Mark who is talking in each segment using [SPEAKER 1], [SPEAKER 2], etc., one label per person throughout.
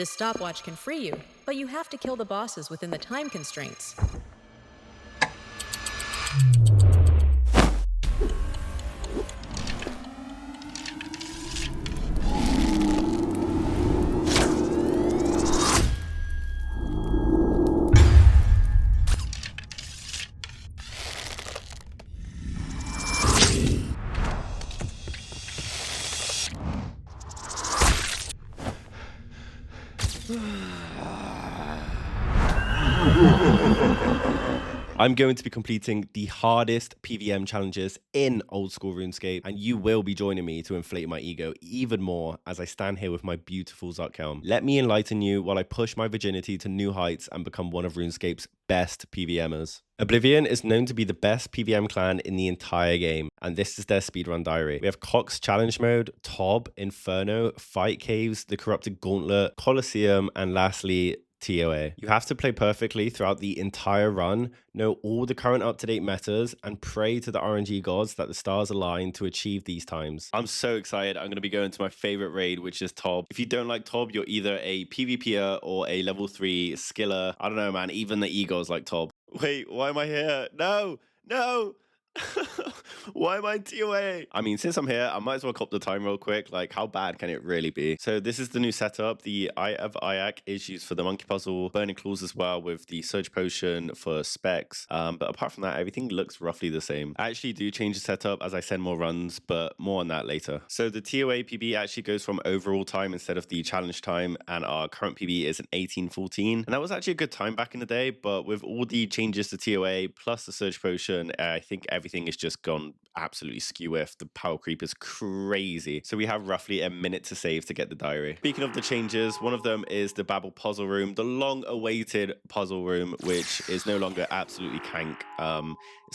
[SPEAKER 1] This stopwatch can free you, but you have to kill the bosses within the time constraints.
[SPEAKER 2] I'm going to be completing the hardest PVM challenges in old school RuneScape, and you will be joining me to inflate my ego even more as I stand here with my beautiful Zebak. Let me enlighten you while I push my virginity to new heights and become one of RuneScape's best PVMers. Oblivion is known to be the best PVM clan in the entire game, and this is their speedrun diary. We have Cox Challenge Mode, Tob, Inferno, Fight Caves, the Corrupted Gauntlet, Colosseum, and lastly, TOA. You have to play perfectly throughout the entire run, know all the current up-to-date metas, and pray to the RNG gods that the stars align to achieve these times. I'm so excited. I'm going to be going to my favorite raid, which is Tob. If you don't like Tob, you're either a PvPer or a level 3 skiller. I don't know, man. Even the egos like Tob. Wait, why am I here? No! No! Why am I in TOA? I mean, since I'm here, I might as well cop the time real quick. Like, how bad can it really be? So this is the new setup. The Eye of Ayak is used for the monkey puzzle, burning claws as well with the surge potion for specs. But apart from that, everything looks roughly the same. I actually do change the setup as I send more runs, but more on that later. So the TOA PB actually goes from overall time instead of the challenge time, and our current PB is an 18:14. And that was actually a good time back in the day, but with all the changes to TOA plus the surge potion, I think everything is just gone absolutely skew with. The power creep is crazy. So we have roughly a minute to save to get the diary. Speaking of the changes, one of them is the Babel puzzle room, the long-awaited puzzle room, which is no longer absolutely cank.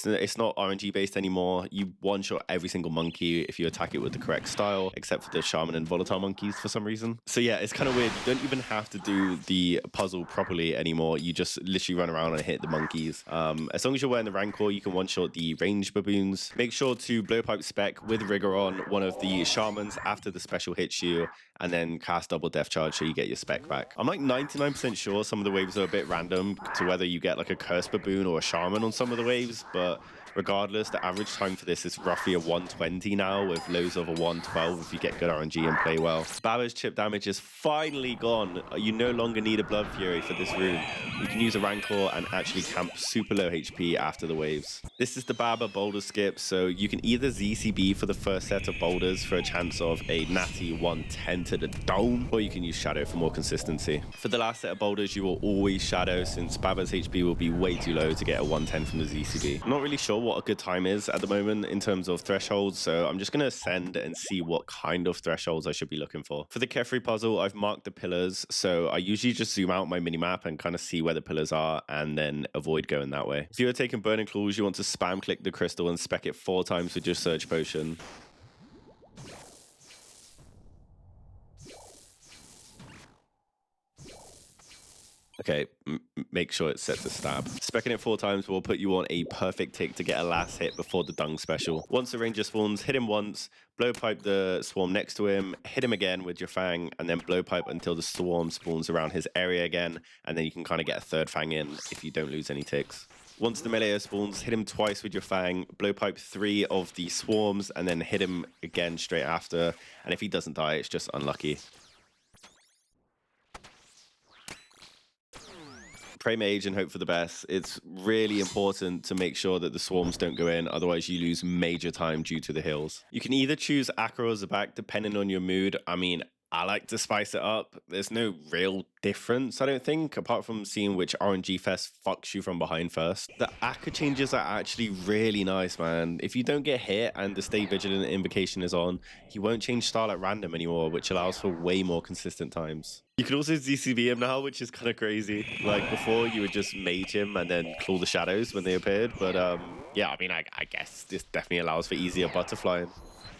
[SPEAKER 2] It's not RNG based anymore. You one-shot every single monkey if you attack it with the correct style, except for the shaman and volatile monkeys for some reason. So yeah, it's kind of weird. You don't even have to do the puzzle properly anymore. You just literally run around and hit the monkeys. As long as you're wearing the Rancor, you can one-shot the range baboons. Make sure to blowpipe spec with rigor on one of the shamans after the special hits you, and then cast double death charge so you get your spec back. I'm like 99% sure some of the waves are a bit random to whether you get like a curse baboon or a shaman on some of the waves, but regardless, the average time for this is roughly a 120 now, with lows of a 112 if you get good RNG and play well. Baba's chip damage is finally gone. You no longer need a Blood Fury for this rune. You can use a Rancor and actually camp super low HP after the waves. This is the Baba boulder skip, so you can either ZCB for the first set of boulders for a chance of a natty 110 to the dome, or you can use Shadow for more consistency. For the last set of boulders, you will always Shadow, since Baba's HP will be way too low to get a 110 from the ZCB. I'm not really sure what a good time is at the moment in terms of thresholds, so I'm just going to ascend and see what kind of thresholds I should be looking for. For the Kephri puzzle, I've marked the pillars, so I usually just zoom out my minimap and kind of see where the pillars are and then avoid going that way. If you are taking Burning Claws, you want to spam click the crystal and spec it 4 times with your Surge Potion. Okay, make sure it's set to stab. Specking it 4 times will put you on a perfect tick to get a last hit before the dung special. Once the ranger spawns, hit him once, blowpipe the swarm next to him, hit him again with your fang, and then blowpipe until the swarm spawns around his area again, and then you can kind of get a 3rd fang in if you don't lose any ticks. Once the melee spawns, hit him twice with your fang, blowpipe 3 of the swarms, and then hit him again straight after, and if he doesn't die, it's just unlucky. Pray mage and hope for the best. It's really important to make sure that the swarms don't go in, otherwise you lose major time due to the hills. You can either choose Akkha or Zebak depending on your mood. I mean, I like to spice it up. There's no real difference, I don't think, apart from seeing which RNG fest fucks you from behind first. The Akkha changes are actually really nice, man. If you don't get hit and the Stay Vigilant invocation is on, he won't change style at random anymore, which allows for way more consistent times. You can also ZCB him now, which is kind of crazy. Like before, you would just mage him and then claw the shadows when they appeared. But yeah, I mean, I guess this definitely allows for easier butterflying.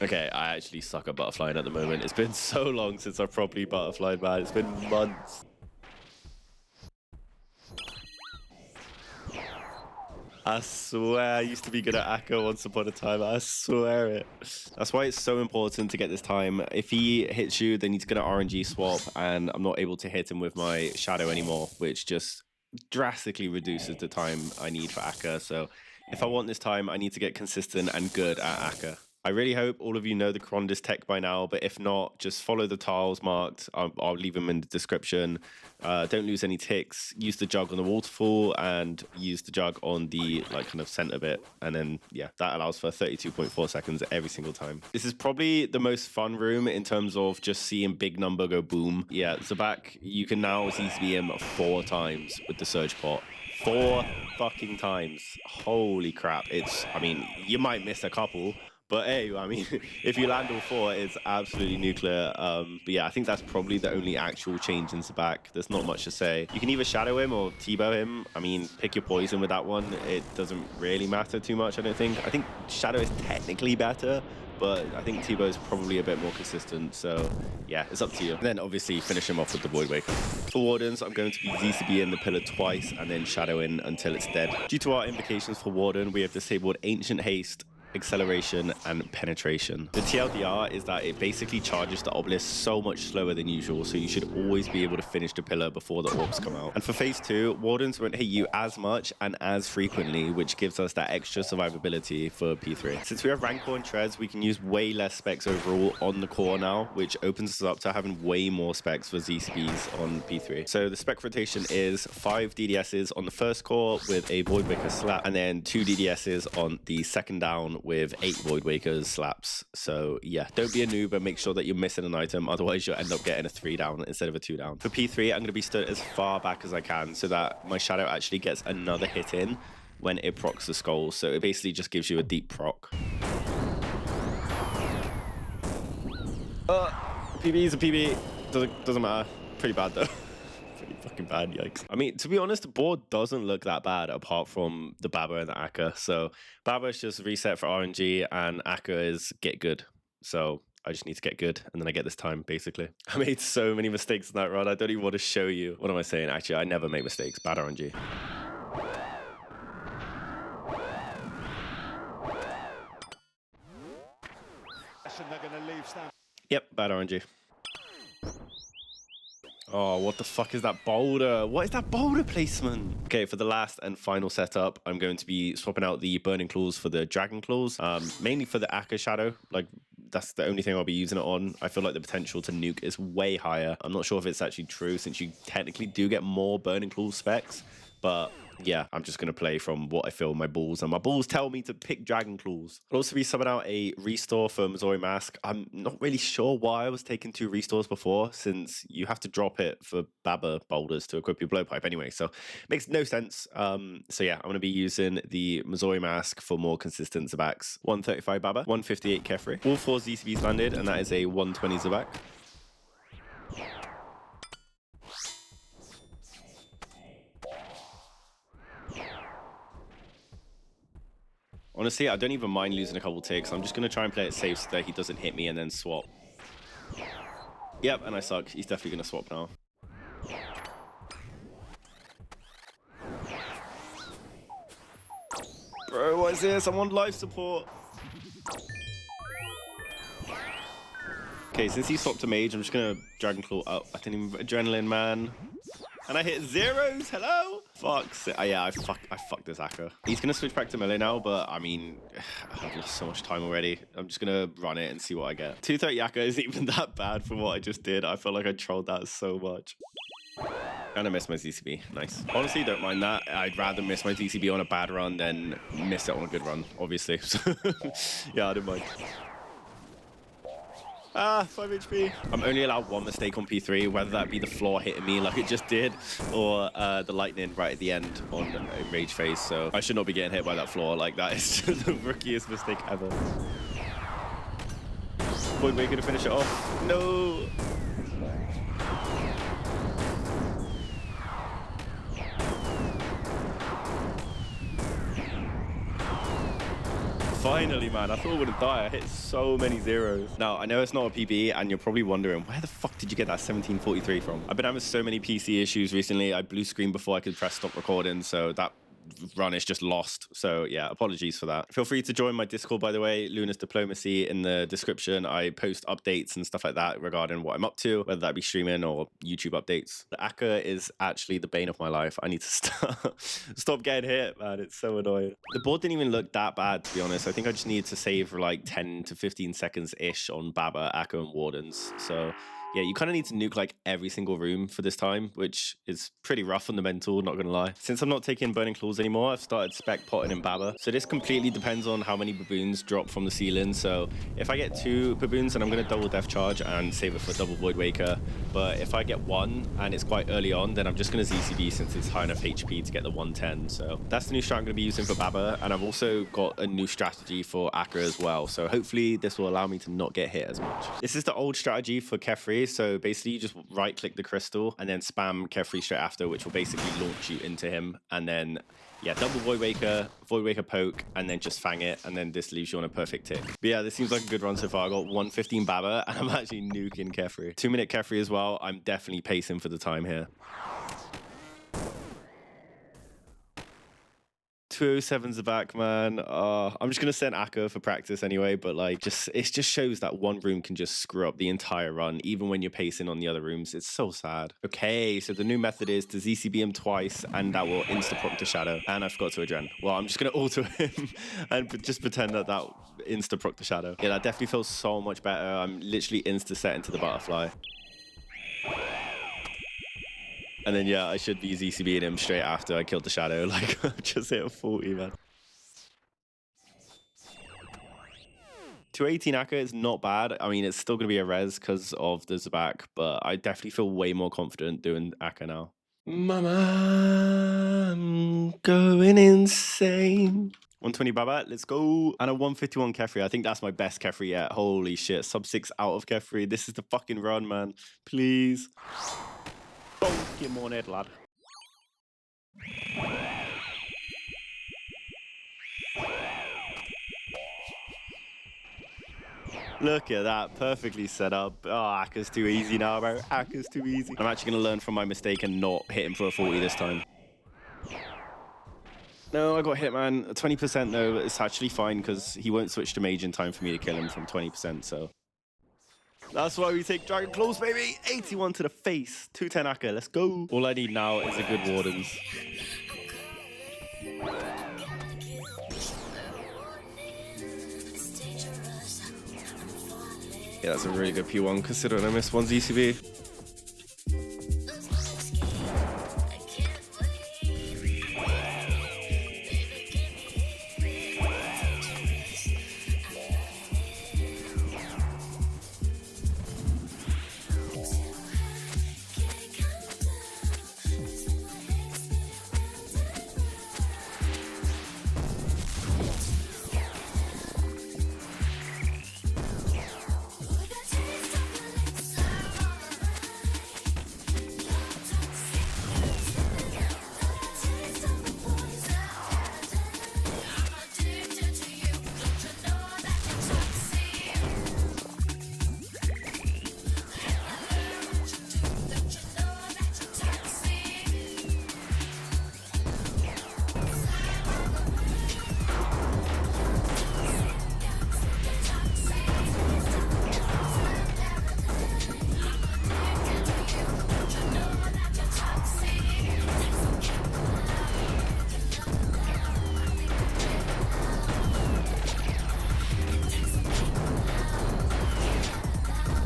[SPEAKER 2] Okay, I actually suck at butterflying at the moment. It's been so long since I've properly butterflied, man. It's been months. I swear I used to be good at Akkha once upon a time. I swear it. That's why it's so important to get this time. If he hits you, then he's going to RNG swap, and I'm not able to hit him with my shadow anymore, which just drastically reduces the time I need for Akkha. So if I want this time, I need to get consistent and good at Akkha. I really hope all of you know the Corondis tech by now, but if not, just follow the tiles marked. I'll leave them in the description. Don't lose any ticks. Use the jug on the waterfall and use the jug on the kind of center bit. And then, yeah, that allows for 32.4 seconds every single time. This is probably the most fun room in terms of just seeing big number go boom. Yeah, Zebak, you can now CCB him 4 times with the surge pot. 4 fucking times. Holy crap. I mean, you might miss a couple. But hey, I mean, if you land all 4, it's absolutely nuclear. But yeah, I think that's probably the only actual change in Zebak. There's not much to say. You can either shadow him or T-bow him. I mean, pick your poison with that one. It doesn't really matter too much, I don't think. I think shadow is technically better, but I think T-bow is probably a bit more consistent. So yeah, it's up to you. And then obviously finish him off with the Void Waker. For Wardens, I'm going to be ZCB in the pillar twice and then shadow in until it's dead. Due to our invocations for Warden, we have disabled Ancient Haste, Acceleration, and Penetration. The TLDR is that it basically charges the obelisk so much slower than usual, so you should always be able to finish the pillar before the orbs come out. And for phase 2, Wardens won't hit you as much and as frequently, which gives us that extra survivability for P3. Since we have Rancor and Treads, we can use way less specs overall on the core now, which opens us up to having way more specs for ZCBs on P3. So the spec rotation is 5 DDSs on the first core with a Void Waker slap, and then 2 DDSs on the second down with 8 Void Wakers slaps. So yeah, don't be a noob and make sure that you're missing an item, otherwise you'll end up getting a 3 down instead of a 2 down. For P3, I'm going to be stood as far back as I can so that my shadow actually gets another hit in when it procs the skulls. So it basically just gives you a deep proc. PB is a PB. Doesn't matter. Pretty bad though. Fucking bad, yikes. I mean, to be honest, the board doesn't look that bad apart from the Baba and the Akkha. So Baba is just reset for RNG and Akkha is get good. So I just need to get good and then I get this time, basically. I made so many mistakes in that run. I don't even want to show you. What am I saying? Actually, I never make mistakes. Bad RNG. Yep, bad RNG. Oh, what the fuck is that boulder? What is that boulder placement? Okay, for the last and final setup, I'm going to be swapping out the Burning Claws for the Dragon Claws, mainly for the Akkha Shadow. Like, that's the only thing I'll be using it on. I feel like the potential to nuke is way higher. I'm not sure if it's actually true since you technically do get more Burning Claws specs, but yeah, I'm just going to play from what I feel my balls, and my balls tell me to pick Dragon Claws. I'll also be subbing out a restore for Missouri Mask. I'm not really sure why I was taking 2 restores before, since you have to drop it for Baba boulders to equip your blowpipe anyway, so it makes no sense. So yeah, I'm going to be using the Missouri Mask for more consistent Zebaks. 135 Baba, 158 Kephri. All 4 ZCBs landed, and that is a 120 Zebak. Honestly, I don't even mind losing a couple ticks. I'm just going to try and play it safe so that he doesn't hit me and then swap. Yep, and I suck. He's definitely going to swap now. Bro, what is this? I'm on life support. Okay, since he swapped to mage, I'm just going to Dragon Claw up. I didn't even... Adrenaline, man. And I hit zeros. Hello? Fuck. Yeah, I fucked this Akkha. He's going to switch back to melee now, but I mean, I've lost so much time already. I'm just going to run it and see what I get. 230 Akkha isn't even that bad from what I just did. I felt like I trolled that so much. And I missed my ZCB. Nice. Honestly, don't mind that. I'd rather miss my ZCB on a bad run than miss it on a good run, obviously. Yeah, I don't mind. 5 HP. I'm only allowed 1 mistake on P3, whether that be the floor hitting me like it just did, or the lightning right at the end on rage phase. So I should not be getting hit by that floor. Like, that is the rookiest mistake ever. Void Waker to finish it off. No. Finally, man, I thought I wouldn't die. I hit so many zeros. Now, I know it's not a PB, and you're probably wondering, where the fuck did you get that 1743 from? I've been having so many PC issues recently. I blue screen before I could press stop recording, so that run is just lost. So yeah, apologies for that. Feel free to join my Discord, by the way, Luna's Diplomacy, in the description. I post updates and stuff like that regarding what I'm up to, whether that be streaming or YouTube updates. The Akkha is actually the bane of my life. I need to stop getting hit, man. It's so annoying. The board didn't even look that bad, to be honest. I think I just needed to save for like 10 to 15 seconds ish on Baba, Akkha, and Wardens. So yeah, you kind of need to nuke like every single room for this time, which is pretty rough fundamental, not gonna lie. Since I'm not taking Burning Claws anymore, I've started spec potting in Baba. So this completely depends on how many baboons drop from the ceiling. So if I get 2 baboons, then I'm gonna double Death Charge and save it for double Void Waker. But if I get 1 and it's quite early on, then I'm just gonna ZCB since it's high enough HP to get the 110. So that's the new strat I'm gonna be using for Baba. And I've also got a new strategy for Akkha as well. So hopefully this will allow me to not get hit as much. This is the old strategy for Kephri. So basically you just right click the crystal and then spam Kephri straight after, which will basically launch you into him. And then yeah, double Void Waker poke, and then just fang it, and then this leaves you on a perfect tick. But yeah, this seems like a good run so far. I got 115 Baba, and I'm actually nuking Kephri. 2-minute Kephri as well. I'm definitely pacing for the time here. 207 Zebak, man. I'm just gonna send Akkha for practice anyway, but like it just shows that one room can just screw up the entire run, even when you're pacing on the other rooms. It's so sad. Okay, so the new method is to ZCB him twice, and that will insta-proc to Shadow. And I forgot to adren. Well, I'm just gonna auto him and just pretend that insta-proc to Shadow. Yeah, that definitely feels so much better. I'm literally insta-set into the butterfly. And then, yeah, I should be ZCBing him straight after I killed the Shadow. Like, just hit a 40, man. 218 Akkha is not bad. I mean, it's still going to be a res because of the Zebak, but I definitely feel way more confident doing Akkha now. Mama, I'm going insane. 120 Baba, let's go. And a 151 Kephri. I think that's my best Kephri yet. Holy shit. Sub 6 out of Kephri. This is the fucking run, man. Please. Get more Ned, lad. Look at that, perfectly set up. Oh, Akkha's too easy now, bro. Akkha's too easy. I'm actually gonna learn from my mistake and not hit him for a 40 this time. No, I got hit, man. 20% though, it's actually fine because he won't switch to mage in time for me to kill him from 20%, so. That's why we take Dragon Claws, baby. 81 to the face. 210 Akkha, let's go. All I need now is a good Wardens. Yeah, that's a really good P1 considering I missed one ZCB.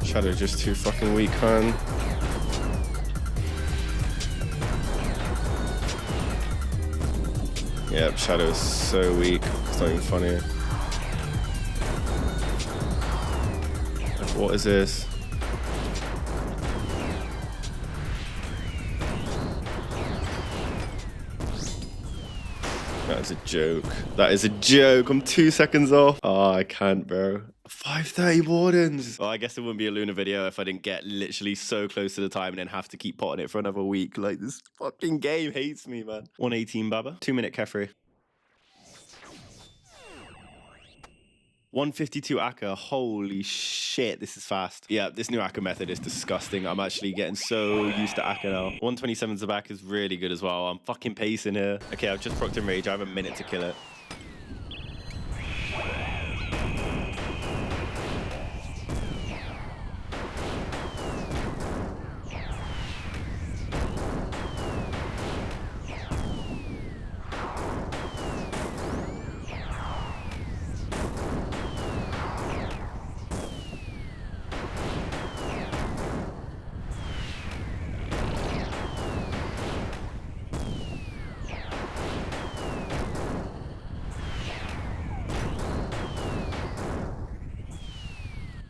[SPEAKER 2] Shadow's just too fucking weak, man. Yep, Shadow's so weak. It's not even funny. What is this? That is a joke. That is a joke. I'm 2 seconds off. Oh, I can't, bro. 530 Wardens. Well, I guess it wouldn't be a Luna video if I didn't get literally so close to the time and then have to keep potting it for another week. Like, this fucking game hates me, man. 118 Baba. 2-minute Kephri. 152 Akkha. Holy shit, this is fast. Yeah, this new Akkha method is disgusting. I'm actually getting so used to Akkha now. 127 Zebak is really good as well. I'm fucking pacing here. Okay, I've just procced Enrage. I have a minute to kill it.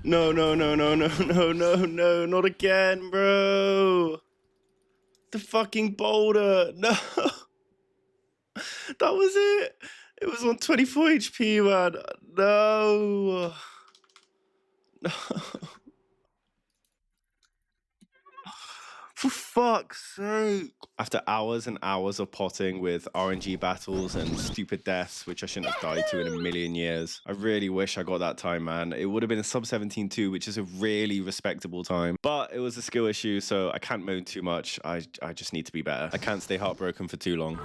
[SPEAKER 2] No, no, no, no, no, no, no, no, not again, bro. The fucking boulder. No. That was it. It was on 24 HP, man. No. No. For fuck's sake. After hours and hours of potting with RNG battles and stupid deaths, which I shouldn't have died to in a million years, I really wish I got that time, man. It would have been a sub 17.2, which is a really respectable time. But it was a skill issue, so I can't moan too much. I just need to be better. I can't stay heartbroken for too long.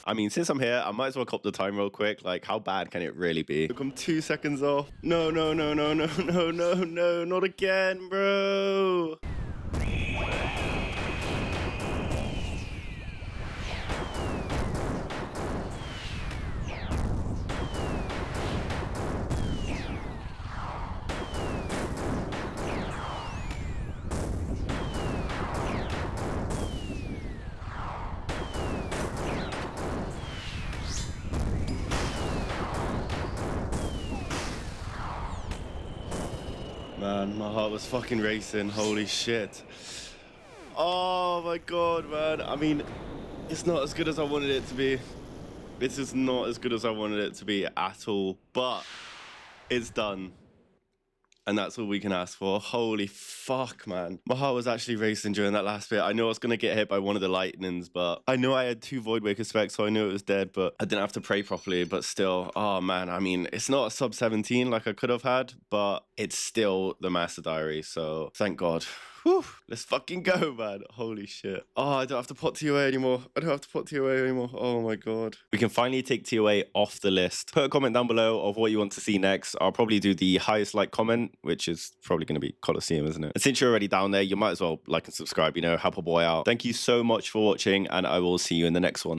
[SPEAKER 2] I mean, since I'm here, I might as well cop the time real quick. Like, how bad can it really be? Look, I'm 2 seconds off. No, no, no, no, no, no, no, no, not again, bro. Man, my heart was fucking racing. Holy shit. Oh my god, man. I mean, it's not as good as I wanted it to be. This is not as good as I wanted it to be at all. But it's done. And that's all we can ask for. Holy fuck, man. My heart was actually racing during that last bit. I know I was going to get hit by one of the lightnings, but I know I had 2 Voidwaker specs, so I knew it was dead, but I didn't have to pray properly. But still, oh man, I mean, it's not a sub 17 like I could have had, but it's still the Master Diary, so thank God. Whew, let's fucking go, man. Holy shit. Oh, I don't have to pot TOA anymore. I don't have to pot TOA anymore. Oh my god. We can finally take TOA off the list. Put a comment down below of what you want to see next. I'll probably do the highest like comment, which is probably going to be Colosseum, isn't it? And since you're already down there, you might as well like and subscribe, you know, help a boy out. Thank you so much for watching, and I will see you in the next one.